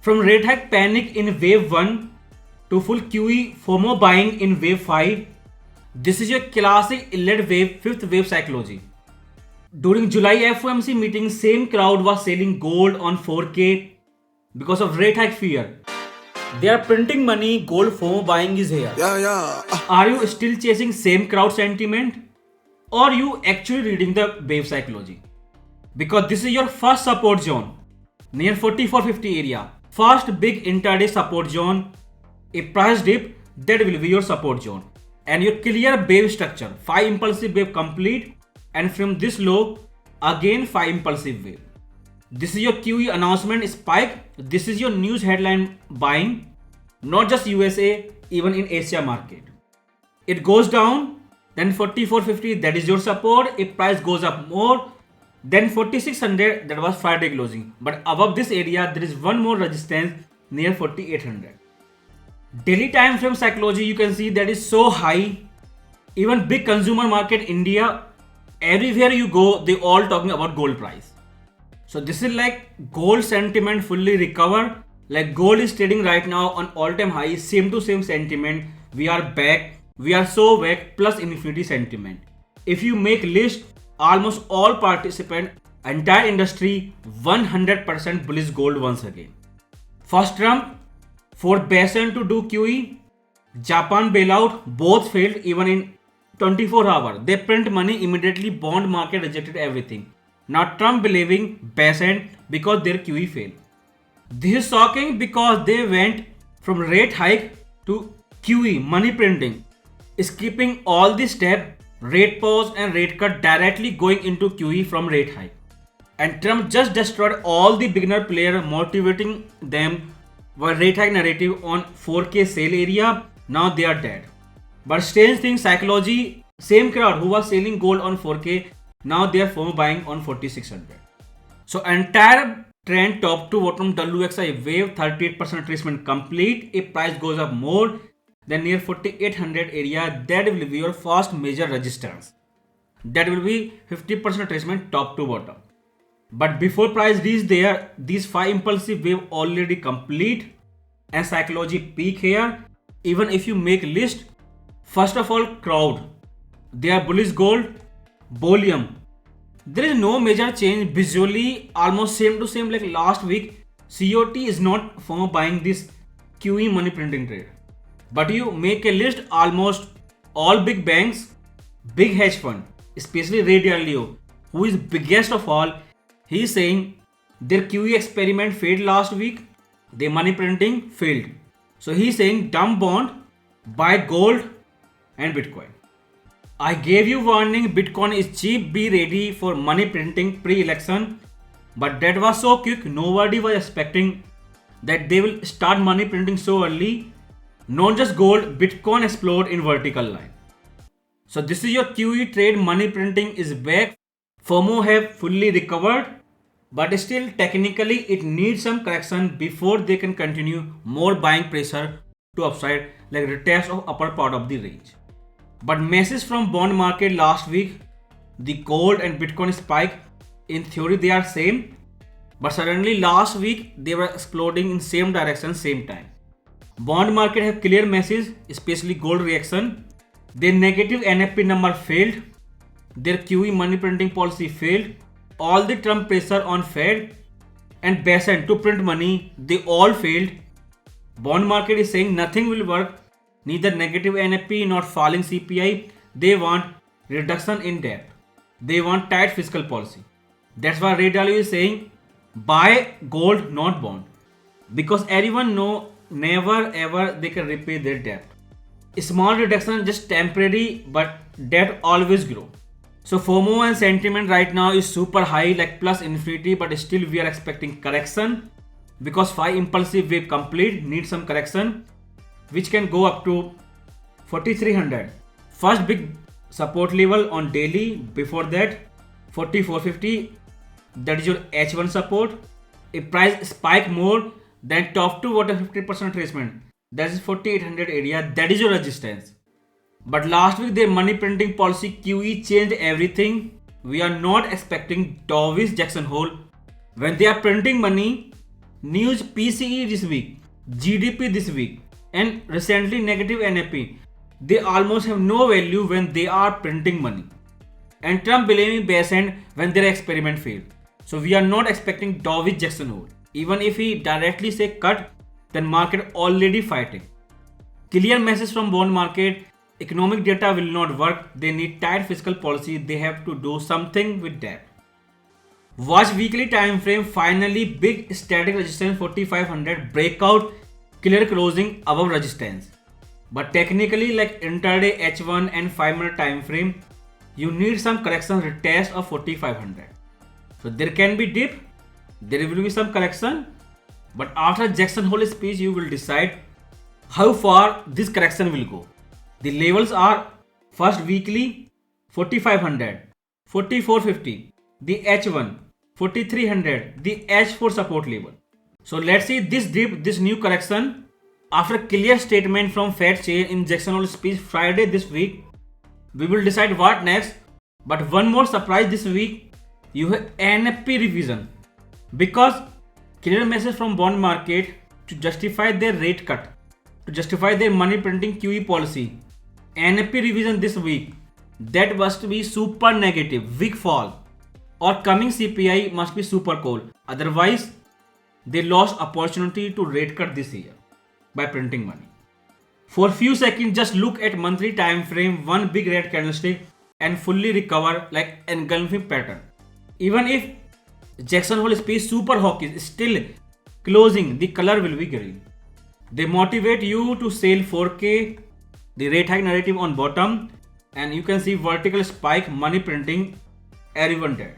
From rate hike panic in wave 1 to full QE FOMO buying in wave 5, this is your classic Elliott wave, fifth wave psychology. During July FOMC meeting, same crowd was selling gold on 4K because of rate hike fear. They are printing money, gold FOMO buying is here. Are you still chasing same crowd sentiment? Or you actually reading the wave psychology? Because this is your first support zone near 4450 area. First big intraday support zone, a price dip, that will be your support zone. And your clear wave structure, 5 impulsive wave complete, and from this low, again 5 impulsive wave. This is your QE announcement spike. This is your news headline buying, not just USA, even in Asia market. It goes down, then 4450, that is your support. If price goes up more, then 4600, that was Friday closing. But above this area, there is one more resistance near 4800. Daily time frame psychology, you can see that is so high. Even big consumer market India, everywhere you go, they all talking about gold price. So this is like gold sentiment fully recovered. Like gold is trading right now on all-time high, same to same sentiment. We are back. We are so back plus infinity sentiment. If you make list, almost all participant, entire industry, 100% bullish gold once again. First Trump, for Besen to do QE, Japan bailout, both failed even in 24 hours. They print money immediately, bond market rejected everything. Now Trump believing Besen because their QE failed. This is shocking because they went from rate hike to QE, money printing, skipping all the step, rate pause and rate cut, directly going into QE from rate hike. And Trump just destroyed all the beginner player, motivating them with rate hike narrative on 4K sale area. Now they are dead. But strange thing, psychology, same crowd who was selling gold on 4K, now they are FOMO buying on 4600. So entire trend top to bottom WXI wave, 38% retracement complete. If price goes up more, then near 4800 area, that will be your first major resistance. That will be 50% retracement top to bottom. But before price reach there, these 5 impulsive wave already complete and psychology peak here. Even if you make list, first of all crowd, they are bullish gold, volume. There is no major change visually, almost same to same like last week. COT is not FOMO buying this QE money printing trade. But you make a list, almost all big banks, big hedge fund, especially Ray Dalio, who is biggest of all, he is saying their QE experiment failed last week, their money printing failed. So he is saying dump bond, buy gold and Bitcoin. I gave you warning, Bitcoin is cheap, be ready for money printing pre-election. But that was so quick, nobody was expecting that they will start money printing so early. Not just gold, Bitcoin explode in vertical line. So this is your QE trade, money printing is back. FOMO have fully recovered, but still technically it needs some correction before they can continue more buying pressure to upside, like retest of upper part of the range. But message from bond market last week, the gold and Bitcoin spike, in theory they are same, but suddenly last week they were exploding in same direction, same time. Bond market have clear message, especially gold reaction. Their negative NFP number failed. Their QE money printing policy failed. All the Trump pressure on Fed and Besen to print money, they all failed. Bond market is saying nothing will work. Neither negative NFP nor falling CPI. They want reduction in debt. They want tight fiscal policy. That's why Ray Dalio is saying buy gold, not bond. Because everyone know never ever they can repay their debt. A small reduction just temporary, but debt always grow. So FOMO and sentiment right now is super high, like plus infinity, but still we are expecting correction because 5 impulsive wave complete, need some correction, which can go up to 4300. First big support level on daily, before that 4450, that is your H1 support. If price spike more, then top to what a 50% retracement, that is 4800 area, that is your resistance. But last week their money printing policy QE changed everything. We are not expecting dovish Jackson Hole. When they are printing money, news PCE this week, GDP this week, and recently negative NAP. They almost have no value when they are printing money. And Trump blaming Basant when their experiment failed. So we are not expecting dovish Jackson Hole. Even if he directly say cut, then market already fighting. Clear message from bond market, economic data will not work. They need tight fiscal policy. They have to do something with that. Watch weekly time frame. Finally, big static resistance 4500 breakout, clear closing above resistance. But technically, like intraday H1 and 5-minute time frame, you need some correction retest of 4500. So there can be dip, there will be some correction, but after Jackson Hole speech, you will decide how far this correction will go. The levels are first weekly 4500, 4450, the H1, 4300, the H4 support level. So let's see this dip, this new correction after clear statement from Fed chair in Jackson Hole speech Friday this week. We will decide what next. But one more surprise this week, you have NFP revision, because clear message from bond market to justify their rate cut, to justify their money printing QE policy. NFP revision this week, that must be super negative, weak fall, or coming CPI must be super cold. Otherwise, they lost opportunity to rate cut this year by printing money. For few seconds, just look at monthly time frame, one big red candlestick and fully recover like engulfing pattern. Even if Jackson Hole speech super hawkish, still closing, the color will be green. They motivate you to sell 4K, the rate hike narrative on bottom, and you can see vertical spike, money printing, everyone dead.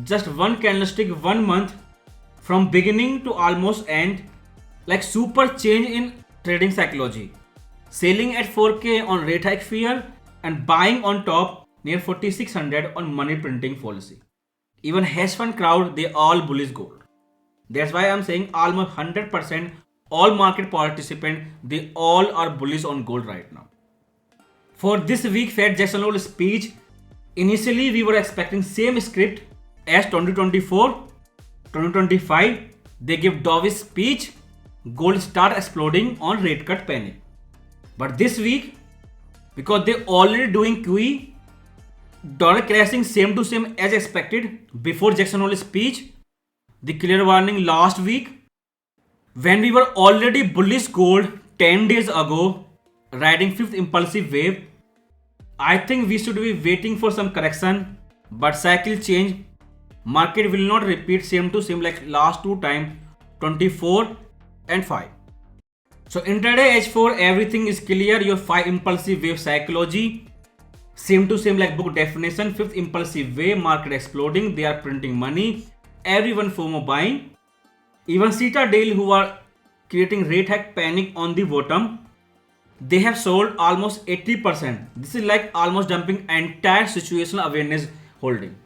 Just one candlestick, 1 month, from beginning to almost end, like super change in trading psychology. Selling at 4K on rate hike fear and buying on top near 4600 on money printing policy. Even hedge fund crowd, they all bullish gold. That's why I'm saying almost 100% all market participants, they all are bullish on gold right now. For this week Fed Jackson Hole speech, initially we were expecting same script as 2024, 2025. They give dovish speech, gold start exploding on rate cut panic. But this week, because they already doing QE, dollar crashing same to same as expected before Jackson Hole speech, the clear warning last week, when we were already bullish gold 10 days ago, riding fifth impulsive wave. I think we should be waiting for some correction, but cycle change, market will not repeat same to same like last two times, 24 and 5. So intraday H4, everything is clear. Your 5 impulsive wave psychology, same to same like book definition. 5th impulsive wave, market exploding, they are printing money, everyone FOMO buying. Even Intraday who are creating rate hike panic on the bottom, they have sold almost 80%. This is like almost dumping entire situational awareness holding.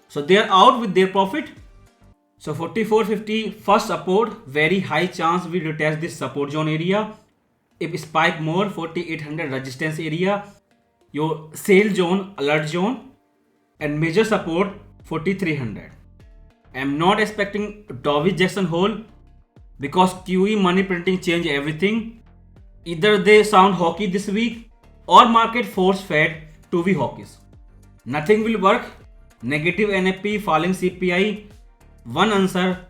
So they are out with their profit. So 4450 first support, very high chance we retest this support zone area. If spike more, 4800 resistance area, your sale zone, alert zone, and major support 4300. I am not expecting dovish Jackson Hole because QE money printing change everything. Either they sound hawky this week or market force Fed to be hawkish. Nothing will work. Negative NFP, falling CPI. One answer,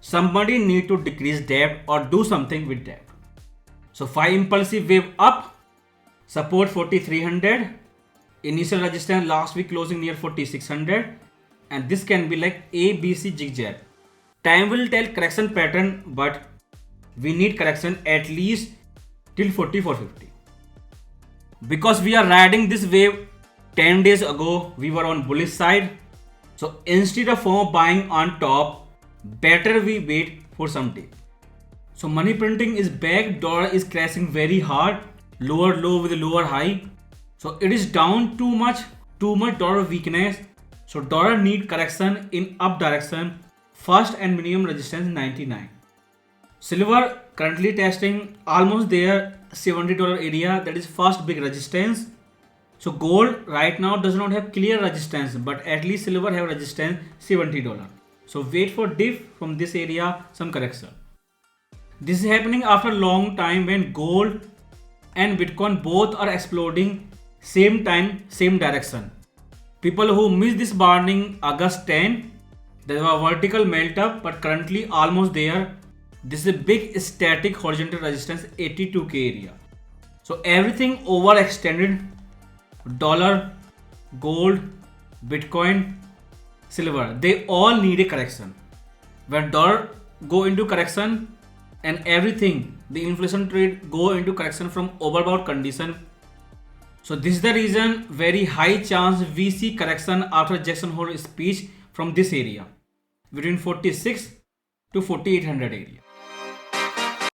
somebody need to decrease debt or do something with debt. So 5 impulsive wave up, support 4300, initial resistance last week closing near 4600, and this can be like ABC zigzag. Time will tell correction pattern, but we need correction at least till 4450. Because we are riding this wave 10 days ago, we were on bullish side. So instead of FOMO buying on top, better we wait for some day. So money printing is back, dollar is crashing very hard, lower low with a lower high. So it is down too much dollar weakness. So dollar need correction in up direction. First and minimum resistance 99. Silver currently testing almost there, $70 area, that is first big resistance. So gold right now does not have clear resistance, but at least silver have resistance $70. So wait for dip from this area, some correction. This is happening after a long time when gold and Bitcoin both are exploding same time, same direction. People who missed this burning August 10, there was a vertical melt up, but currently almost there. This is a big static horizontal resistance 82k area. So everything overextended, dollar, gold, Bitcoin, silver, they all need a correction. When dollar go into correction and everything, the inflation trade go into correction from overbought condition. So this is the reason very high chance we see correction after Jackson Hole speech from this area between 46 to 4800 area.